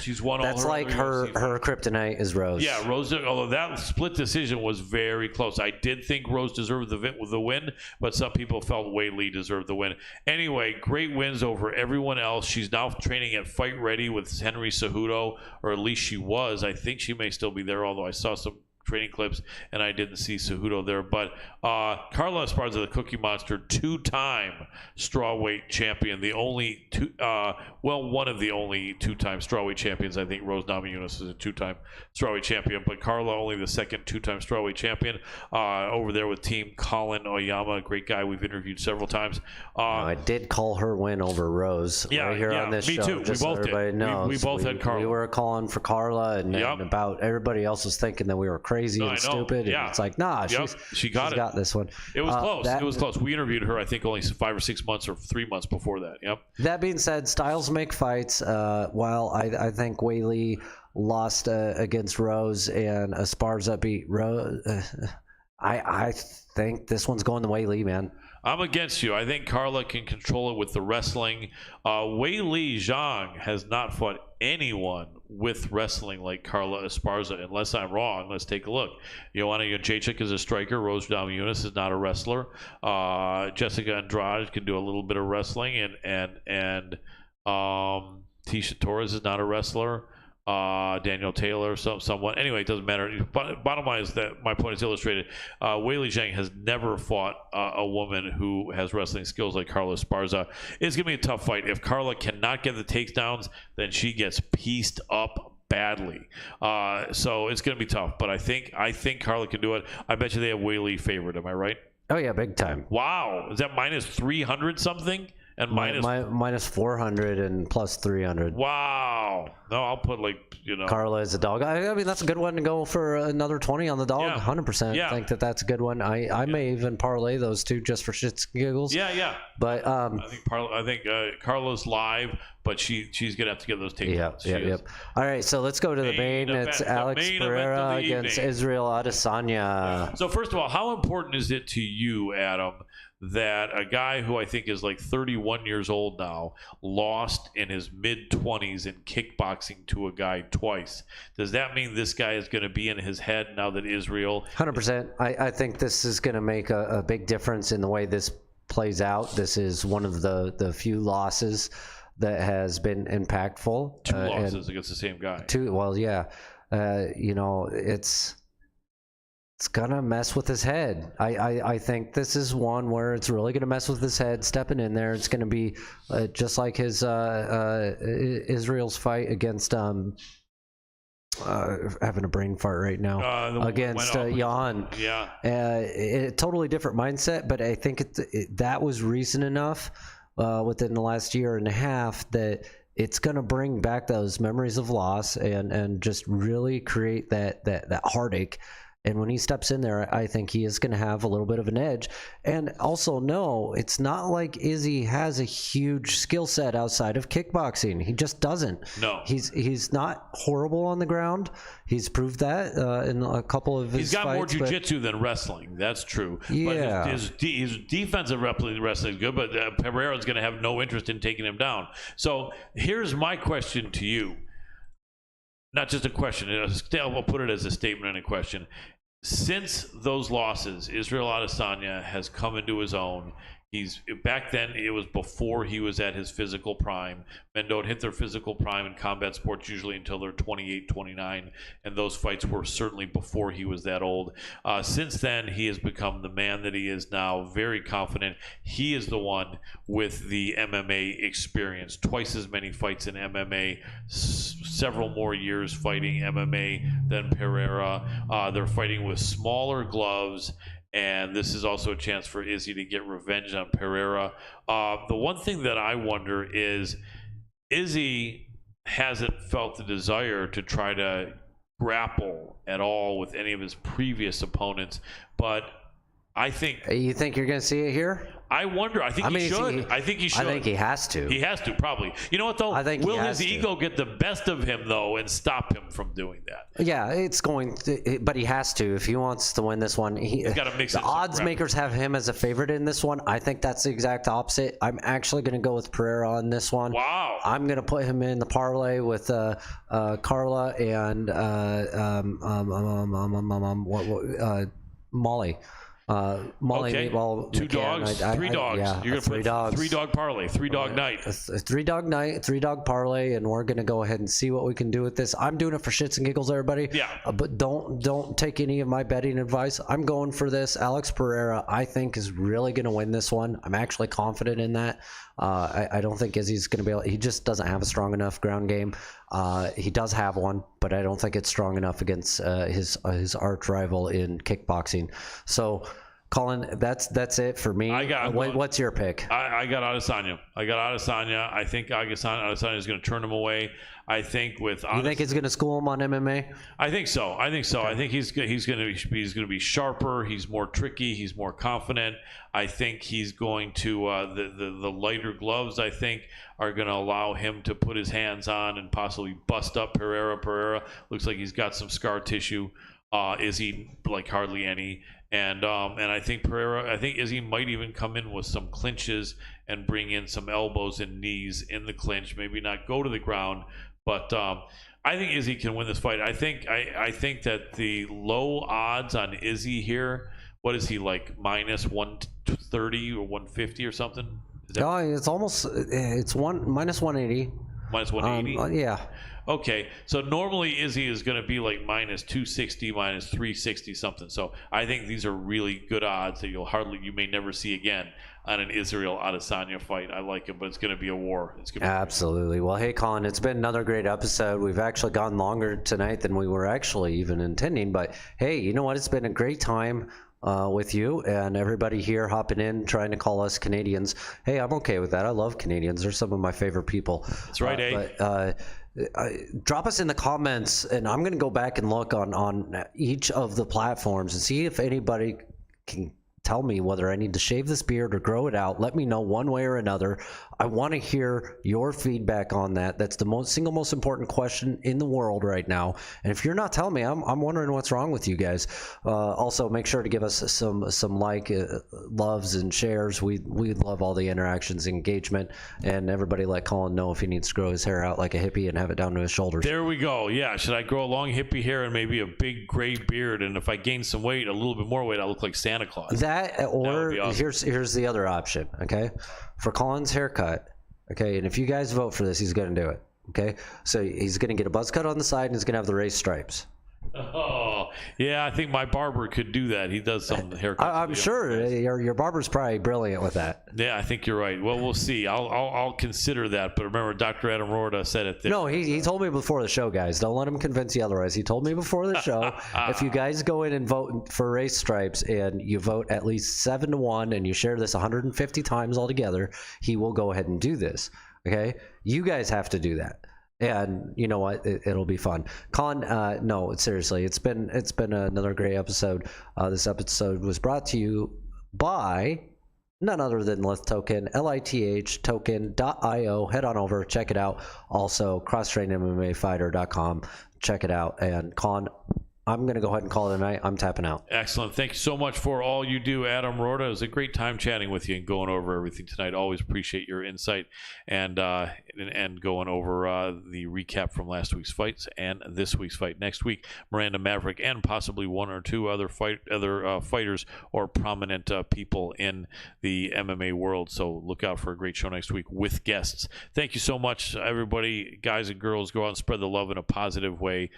she's won. That's all like her kryptonite is Rose. Yeah, Rose. Although that split decision was very close, I did think Rose deserved the win, but some people felt Weili deserved the win. Anyway, great wins over everyone else. She's now training at Fight Ready with Henry Cejudo, or at least she was. I think she may still be there, although I saw some training clips, and I didn't see Cejudo there. But Carla Esparza, the Cookie Monster, 2-time strawweight champion, the only one of the only 2-time strawweight champions. I think Rose Namajunas is a 2-time strawweight champion, but Carla only the second 2-time strawweight champion. Over there with Team Colin Oyama, a great guy we've interviewed several times. I did call her win over Rose right here on this me show. Too. Just we both so everybody did. knows. We both had Carla. We were calling for Carla, and about everybody else was thinking that we were crazy and stupid. And it's like, nah, she got this one. It was close. It was close. We interviewed her, I think, only 5 or 6 months or 3 months before that. Yep. That being said, styles make fights. While I think Weili lost against Rose and Esparza beat Rose, I think this one's going to Weili, man. I'm against you. I think Carla can control it with the wrestling. Weili Zhang has not fought anyone with wrestling like Carla Esparza, unless I'm wrong. Let's take a look. Joanna Jędrzejczyk is a striker. Rose Namajunas is not a wrestler. Jessica Andrade can do a little bit of wrestling, and Tisha Torres is not a wrestler. Daniel Taylor, someone. Anyway, it doesn't matter. Bottom line is that my point is illustrated. Weili Zhang has never fought a woman who has wrestling skills like Carla Esparza. It's going to be a tough fight. If Carla cannot get the takedowns, then she gets pieced up badly. So it's going to be tough. But I think Carla can do it. I bet you they have Weili favored. Am I right? Oh, yeah, big time. Wow. Is that minus 300 something? And minus 400 and plus 300. Wow. No, I'll put Carla is a dog. I mean, that's a good one to go for another 20 on the dog. Yeah. 100%. Yeah. I think that's a good one. I may even parlay those two just for shits and giggles. Yeah. But I think Carla's live, but she's gonna have to get those takedowns. Yep. All right, so let's go to the main. It's Alex Pereira against Israel Adesanya. Yeah. So first of all, how important is it to you, Adam, that a guy who I think is like 31 years old now lost in his mid-20s in kickboxing to a guy twice? Does that mean this guy is going to be in his head now that Israel... 100%. I think this is going to make a big difference in the way this plays out. This is one of the few losses that has been impactful. 2 losses against the same guy. It's gonna mess with his head. I think this is one where it's really gonna mess with his head. Stepping in there, it's gonna be just like his Israel's fight against having a brain fart right now against Jan. Yeah, totally different mindset, but I think that was recent enough within the last year and a half that it's gonna bring back those memories of loss and just really create that heartache. And when he steps in there, I think he is going to have a little bit of an edge. And also, no, it's not like Izzy has a huge skill set outside of kickboxing. He just doesn't. No. He's not horrible on the ground. He's proved that in a couple of his fights. He's got more jiu-jitsu than wrestling. That's true. Yeah. But his defensive wrestling is good, but Pereira's going to have no interest in taking him down. So here's my question to you. Not just a question. I'll put it as a statement and a question. Since those losses, Israel Adesanya has come into his own. Back then, it was before he was at his physical prime. Men don't hit their physical prime in combat sports usually until they're 28, 29, and those fights were certainly before he was that old. Since then, he has become the man that he is now, very confident. He is the one with the MMA experience, twice as many fights in MMA, several more years fighting MMA than Pereira. They're fighting with smaller gloves. And this is also a chance for Izzy to get revenge on Pereira. The one thing that I wonder is Izzy hasn't felt the desire to try to grapple at all with any of his previous opponents. But I think... You think you're going to see it here? I wonder. I think he should. I think he should. I think he has to. He has to, probably. You know what, though? I think will his ego get the best of him, though, and stop him from doing that? Yeah, it's going to, but he has to. If he wants to win this one, he's got to mix it. The odds makers have him as a favorite in this one. I think that's the exact opposite. I'm actually going to go with Pereira on this one. Wow. I'm going to put him in the parlay with Carla and Molly. Molly Okay. Meatball. 2 McCann, dogs, 3 dogs. Yeah, You're gonna three put dogs. 3 dog parlay, 3 dog night. A 3-dog night, 3-dog parlay, and we're gonna go ahead and see what we can do with this. I'm doing it for shits and giggles, everybody. Yeah. But don't take any of my betting advice. I'm going for this. Alex Pereira, I think, is really gonna win this one. I'm actually confident in that. I don't think Izzy's gonna be able. He just doesn't have a strong enough ground game. He does have one, but I don't think it's strong enough against his arch rival in kickboxing. So, Colin, that's it for me. What's your pick? I got Adesanya. I think Adesanya is going to turn him away. I think with You think he's going to school him on MMA? I think so. Okay. I think he's going to be sharper. He's more tricky. He's more confident. I think he's going to the lighter gloves, I think, are going to allow him to put his hands on and possibly bust up Pereira. Pereira looks like he's got some scar tissue. Izzy like hardly any. And I think Izzy might even come in with some clinches and bring in some elbows and knees in the clinch. Maybe not go to the ground, but I think Izzy can win this fight. I think that the low odds on Izzy here. What is he like? Minus 130 or 150 or something? It's almost minus 180. Minus 180. Yeah. Okay, so normally Izzy is going to be like minus 260, minus 360 something. So I think these are really good odds that you may never see again on an Israel Adesanya fight. I like it, but it's going to be a war. Absolutely. Well, hey, Colin, it's been another great episode. We've actually gone longer tonight than we were actually even intending. But hey, you know what? It's been a great time with you and everybody here hopping in, trying to call us Canadians. Hey, I'm okay with that. I love Canadians. They're some of my favorite people. That's right, eh? Drop us in the comments, and I'm going to go back and look on each of the platforms and see if anybody can tell me whether I need to shave this beard or grow it out. Let me know one way or another. I want to hear your feedback on that. That's the single most important question in the world right now. And if you're not telling me, I'm wondering what's wrong with you guys. Also, make sure to give us some loves and shares. We love all the interactions, engagement, and everybody let Colin know if he needs to grow his hair out like a hippie and have it down to his shoulders. There we go. Yeah, should I grow a long hippie hair and maybe a big gray beard? And if I gain some weight, a little bit more weight, I'll look like Santa Claus. Or awesome. here's the other option, okay? For Colin's haircut, okay, and if you guys vote for this, he's going to do it, okay? So he's going to get a buzz cut on the side and he's going to have the raised stripes. Oh, yeah, I think my barber could do that. He does some haircuts. I'm sure your barber's probably brilliant with that. Yeah, I think you're right. Well, we'll see. I'll consider that. But remember, Dr. Adam Roorda said it. No, he told me before the show, guys. Don't let him convince you otherwise. He told me before the show, if you guys go in and vote for race stripes and you vote at least 7-1 and you share this 150 times altogether, he will go ahead and do this. Okay? You guys have to do that. And you know what? It'll be fun. Colin, no, seriously, it's been another great episode. This episode was brought to you by none other than Lith Token, LITH token.io. Head on over, check it out. Also, crosstrainedmmafighter.com. Check it out. And Colin, I'm going to go ahead and call it a night. I'm tapping out. Excellent. Thank you so much for all you do, Adam Roorda. It was a great time chatting with you and going over everything tonight. Always appreciate your insight and going over the recap from last week's fights and this week's fight. Next week, Miranda Maverick and possibly one or two other fighters or prominent people in the MMA world. So look out for a great show next week with guests. Thank you so much, everybody. Guys and girls, go out and spread the love in a positive way.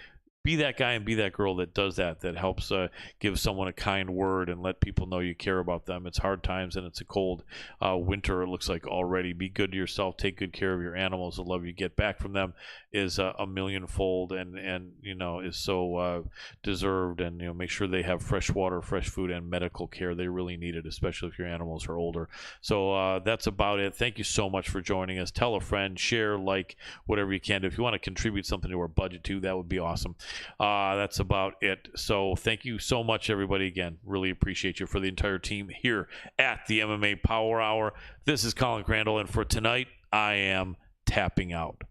Be that guy and be that girl that does that helps give someone a kind word and let people know you care about them. It's hard times and it's a cold winter, it looks like already. Be good to yourself. Take good care of your animals. The love you get back from them is a millionfold and you know, is so deserved. And, you know, make sure they have fresh water, fresh food, and medical care. They really need it, especially if your animals are older. So that's about it. Thank you so much for joining us. Tell a friend, share, like, whatever you can do. If you want to contribute something to our budget too, that would be awesome. That's about it. So thank you so much, everybody. Again, really appreciate you. For the entire team here at the MMA Power Hour, this is Colin Crandall, and for tonight, I am tapping out.